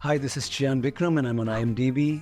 Hi, this is Chiyaan Vikram and I'm on IMDb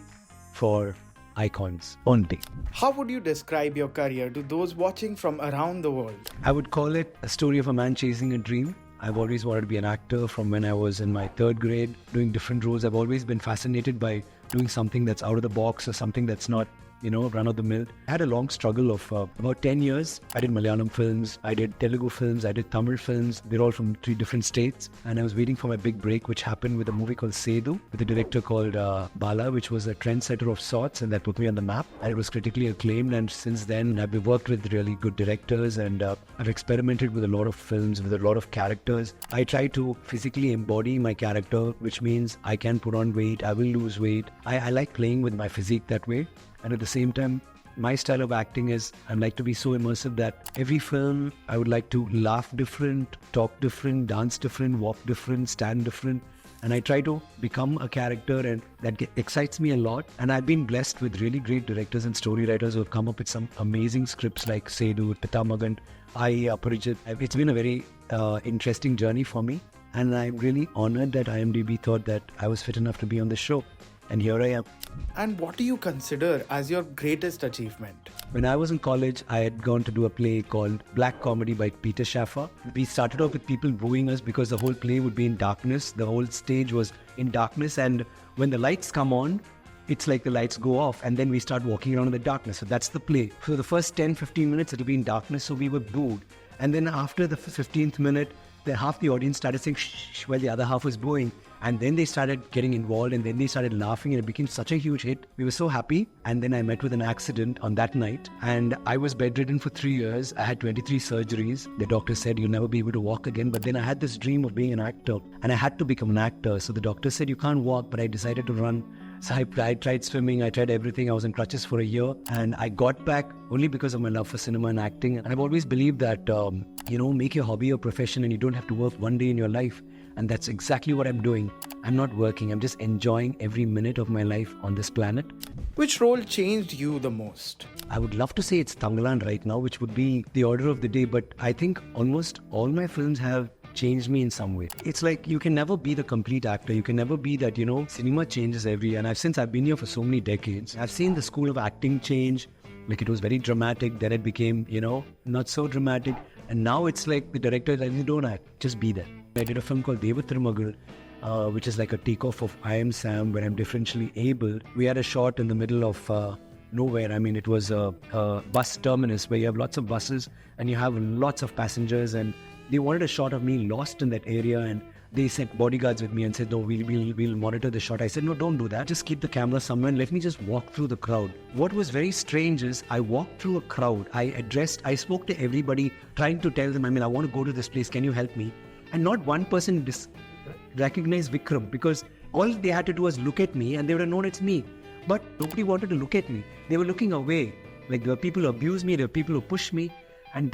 for icons only. How would you describe your career to those watching from around the world? I would call it a story of a man chasing a dream. I've always wanted to be an actor from when I was in my third grade, doing different roles. I've always been fascinated by doing something that's out of the box or something that's not, run of the mill. I had a long struggle of about 10 years. I did Malayalam films, I did Telugu films, I did Tamil films. They're all from 3 different states. And I was waiting for my big break, which happened with a movie called Sethu, with a director called Bala, which was a trendsetter of sorts, and that put me on the map. And it was critically acclaimed. And since then, I've worked with really good directors, and I've experimented with a lot of films, with a lot of characters. I try to physically embody my character, which means I can put on weight, I will lose weight. I like playing with my physique that way. And at the same time, my style of acting is I like to be so immersive that every film I would like to laugh different, talk different, dance different, walk different, stand different. And I try to become a character, and that excites me a lot. And I've been blessed with really great directors and story writers who have come up with some amazing scripts like Sethu, Pitamagan, I, Aparijit. It's been a very interesting journey for me. And I'm really honored that IMDb thought that I was fit enough to be on the show. And here I am. And what do you consider as your greatest achievement? When I was in college, I had gone to do a play called Black Comedy by Peter Schaffer. We started off with people booing us because the whole play would be in darkness. The whole stage was in darkness. And when the lights come on, it's like the lights go off and then we start walking around in the darkness. So that's the play. For the first 10-15 minutes, it'll be in darkness. So we were booed. And then after the 15th minute, half the audience started saying shh while the other half was booing. And then they started getting involved and then they started laughing and it became such a huge hit. We were so happy. And then I met with an accident on that night and I was bedridden for 3 years. I had 23 surgeries. The doctor said you'll never be able to walk again. But then I had this dream of being an actor and I had to become an actor. So the doctor said you can't walk, but I decided to run. So I tried swimming, I tried everything. I was in crutches for a year and I got back only because of my love for cinema and acting. And I've always believed that, make your hobby your profession and you don't have to work one day in your life. And that's exactly what I'm doing. I'm not working, I'm just enjoying every minute of my life on this planet. Which role changed you the most? I would love to say it's Thangalaan right now, which would be the order of the day, but I think almost all my films have changed me in some way. It's like you can never be the complete actor. You can never be that, cinema changes every year. And since I've been here for so many decades, I've seen the school of acting change. Like it was very dramatic, then it became, not so dramatic. And now it's like the director says, you don't act, just be there. I did a film called Devathirmagal, which is like a takeoff of I Am Sam, where I'm differentially abled. We had a shot in the middle of nowhere. I mean, it was a bus terminus where you have lots of buses and you have lots of passengers, and they wanted a shot of me lost in that area, and they sent bodyguards with me and said, no, we'll monitor the shot. I said, no, don't do that. Just keep the camera somewhere and let me just walk through the crowd. What was very strange is I walked through a crowd. I spoke to everybody, trying to tell them, I want to go to this place. Can you help me? And not one person recognized Vikram, because all they had to do was look at me and they would have known it's me. But nobody wanted to look at me. They were looking away. Like there were people who abused me, there were people who pushed me. And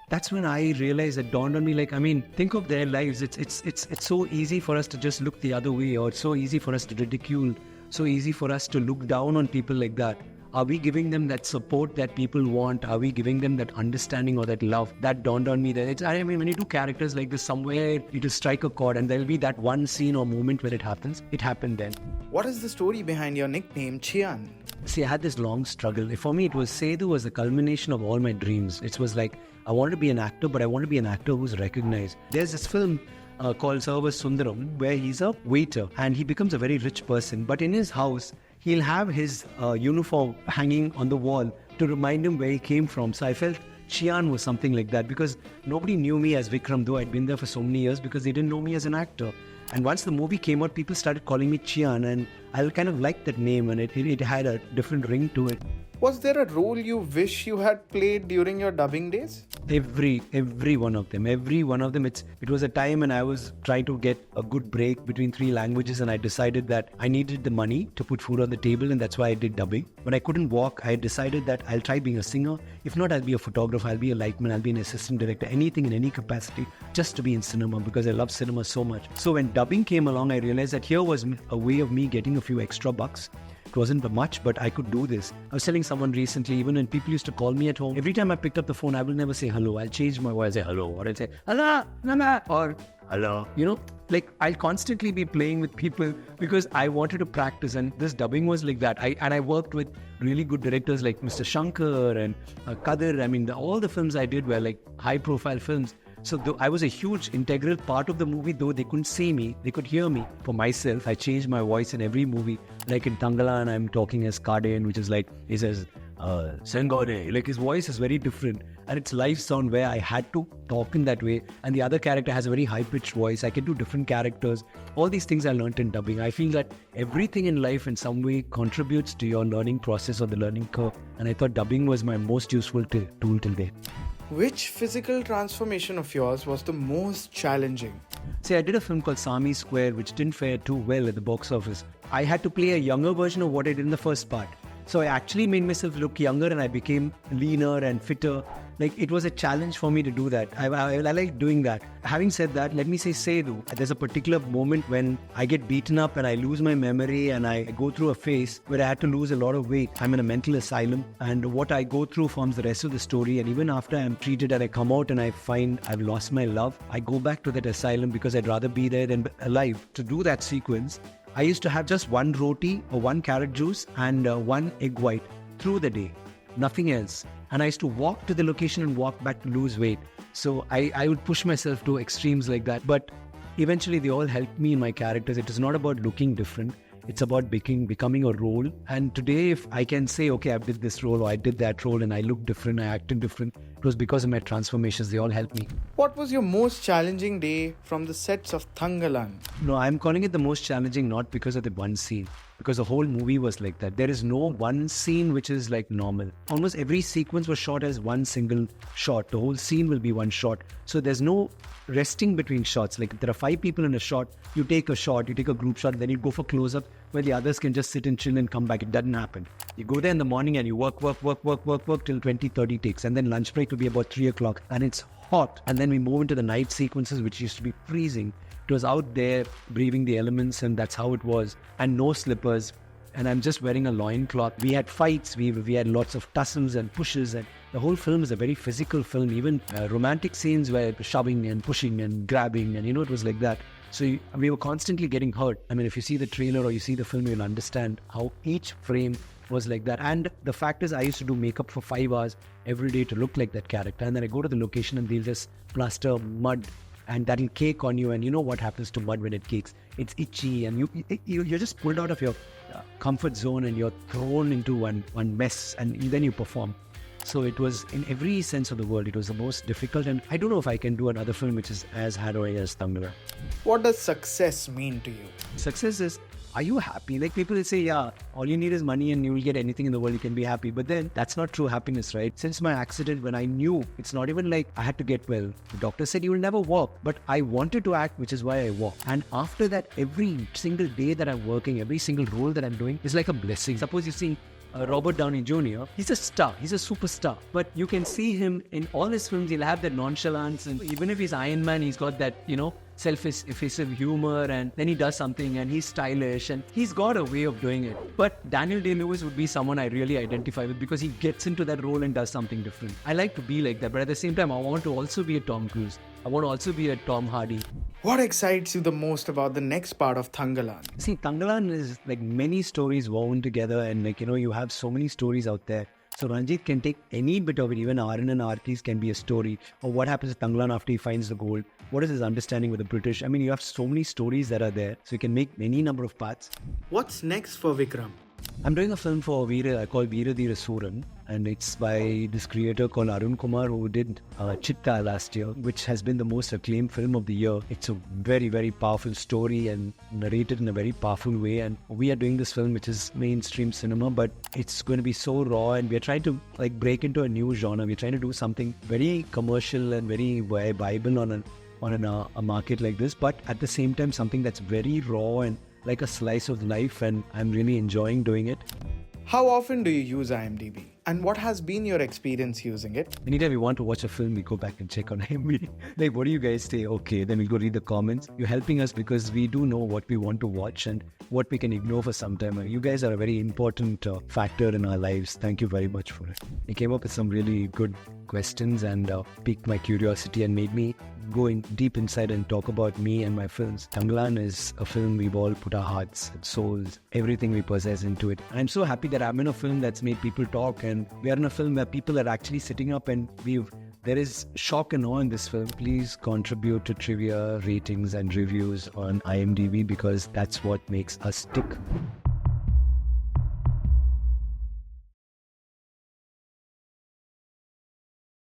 that's when I realized, it dawned on me, think of their lives. It's so easy for us to just look the other way, or it's so easy for us to ridicule, so easy for us to look down on people like that. Are we giving them that support that people want? Are we giving them that understanding or that love? That dawned on me that when you do characters like this, somewhere it will strike a chord and there'll be that one scene or moment where it happens. It happened then. What is the story behind your nickname, Chiyaan? See, I had this long struggle. For me, Sethu was the culmination of all my dreams. It was like, I wanted to be an actor, but I want to be an actor who's recognized. There's this film called Sarva Sundaram, where he's a waiter and he becomes a very rich person. But in his house, he'll have his uniform hanging on the wall to remind him where he came from. So I felt Chiyaan was something like that, because nobody knew me as Vikram, though I'd been there for so many years, because they didn't know me as an actor. And once the movie came out, people started calling me Chiyaan, and I kind of liked that name, and it had a different ring to it. Was there a role you wish you had played during your dubbing days? Every one of them. It was a time when I was trying to get a good break between 3 languages, and I decided that I needed the money to put food on the table, and that's why I did dubbing. When I couldn't walk, I decided that I'll try being a singer. If not, I'll be a photographer, I'll be a lightman, I'll be an assistant director, anything in any capacity, just to be in cinema, because I love cinema so much. So when dubbing came along, I realized that here was a way of me getting a few extra bucks. It wasn't much, but I could do this. I was telling someone recently, even when people used to call me at home, every time I picked up the phone, I will never say hello. I'll change my voice, say hello, or I'll say hello, mama, or hello. Like I'll constantly be playing with people because I wanted to practice, and this dubbing was like that. I worked with really good directors like Mr. Shankar and Kadir. I mean, all the films I did were like high-profile films. So I was a huge integral part of the movie, though they couldn't see me, they could hear me. For myself, I changed my voice in every movie. Like in Thangalaan, I'm talking as Kaden, which is like, he says, Sengone. Like his voice is very different. And it's live sound where I had to talk in that way. And the other character has a very high-pitched voice. I can do different characters. All these things I learned in dubbing. I feel that everything in life in some way contributes to your learning process or the learning curve. And I thought dubbing was my most useful tool till date. Which physical transformation of yours was the most challenging? See, I did a film called Sami Square, which didn't fare too well at the box office. I had to play a younger version of what I did in the first part. So I actually made myself look younger and I became leaner and fitter. Like it was a challenge for me to do that. I like doing that. Having said that, let me say Sethu. There's a particular moment when I get beaten up and I lose my memory and I go through a phase where I had to lose a lot of weight. I'm in a mental asylum and what I go through forms the rest of the story. And even after I'm treated and I come out and I find I've lost my love, I go back to that asylum because I'd rather be there than alive. To do that sequence, I used to have just one roti or one carrot juice and one egg white through the day, nothing else. And I used to walk to the location and walk back to lose weight. So I would push myself to extremes like that. But eventually they all helped me in my characters. It is not about looking different. It's about becoming a role. And today, if I can say, okay, I did this role or I did that role and I looked different, I acted different, it was because of my transformations. They all helped me. What was your most challenging day from the sets of Thangalaan? No, I'm calling it the most challenging not because of the one scene, because the whole movie was like that. There is no one scene which is like normal. Almost every sequence was shot as one single shot. The whole scene will be one shot. So there's no resting between shots. Like if there are 5 people in a shot, you take a group shot, then you go for close-up where the others can just sit and chill and come back. It doesn't happen. You go there in the morning and you work till 20, 30 takes. And then lunch break will be about 3 o'clock and it's hot. And then we move into the night sequences, which used to be freezing. It was out there breathing the elements and that's how it was. And no slippers. And I'm just wearing a loincloth. We had fights. We had lots of tussles and pushes. And the whole film is a very physical film. Even romantic scenes were shoving and pushing and grabbing. And it was like that. So we were constantly getting hurt. I mean, if you see the trailer or you see the film, you'll understand how each frame was like that. And the fact is, I used to do makeup for 5 hours every day to look like that character. And then I go to the location and they'll just plaster mud and that'll cake on you. And you know what happens to mud when it cakes? It's itchy and you're just pulled out of your comfort zone and you're thrown into one mess and then you perform. So it was, in every sense of the word, it was the most difficult. And I don't know if I can do another film which is as harrowing as Thangalaan. What does success mean to you? Success is, are you happy? Like people will say, yeah, all you need is money and you will get anything in the world, you can be happy. But then that's not true happiness, right? Since my accident, when I knew, it's not even like I had to get well. The doctor said you will never walk, but I wanted to act, which is why I walked. And after that, every single day that I'm working, every single role that I'm doing is like a blessing. Suppose you see Robert Downey Jr., he's a star, he's a superstar. But you can see him in all his films, he'll have that nonchalance. And even if he's Iron Man, he's got that, self-effacing humor, and then he does something and he's stylish and he's got a way of doing it. But Daniel Day-Lewis would be someone I really identify with because he gets into that role and does something different. I like to be like that, but at the same time, I want to also be a Tom Cruise. I want to also be a Tom Hardy. What excites you the most about the next part of Thangalaan? See, Thangalaan is like many stories woven together and you have so many stories out there. So Ranjit can take any bit of it, even Arun and Arti's can be a story. Or what happens to Thangalaan after he finds the gold? What is his understanding with the British? I mean, you have so many stories that are there. So you can make any number of parts. What's next for Vikram? I'm doing a film for called Veera Dheera Suran, and it's by this creator called Arun Kumar who did Chitta last year, which has been the most acclaimed film of the year. It's a very, very powerful story and narrated in a very powerful way. And we are doing this film, which is mainstream cinema, but it's going to be so raw, and we're trying to break into a new genre. We're trying to do something very commercial and very viable on a market like this, but at the same time something that's very raw and like a slice of life, and I'm really enjoying doing it. How often do you use IMDb? And what has been your experience using it? Anytime we want to watch a film, we go back and check on IMDb. Like, what do you guys say? Okay, then we go read the comments. You're helping us because we do know what we want to watch and what we can ignore for some time. You guys are a very important factor in our lives. Thank you very much for it. You came up with some really good questions and piqued my curiosity and made me go in deep inside and talk about me and my films. Thangalaan is a film we've all put our hearts, souls, everything we possess into it. I'm so happy that I'm in a film that's made people talk, and we are in a film where people are actually sitting up and there is shock and awe in this film. Please contribute to trivia, ratings and reviews on IMDb because that's what makes us tick.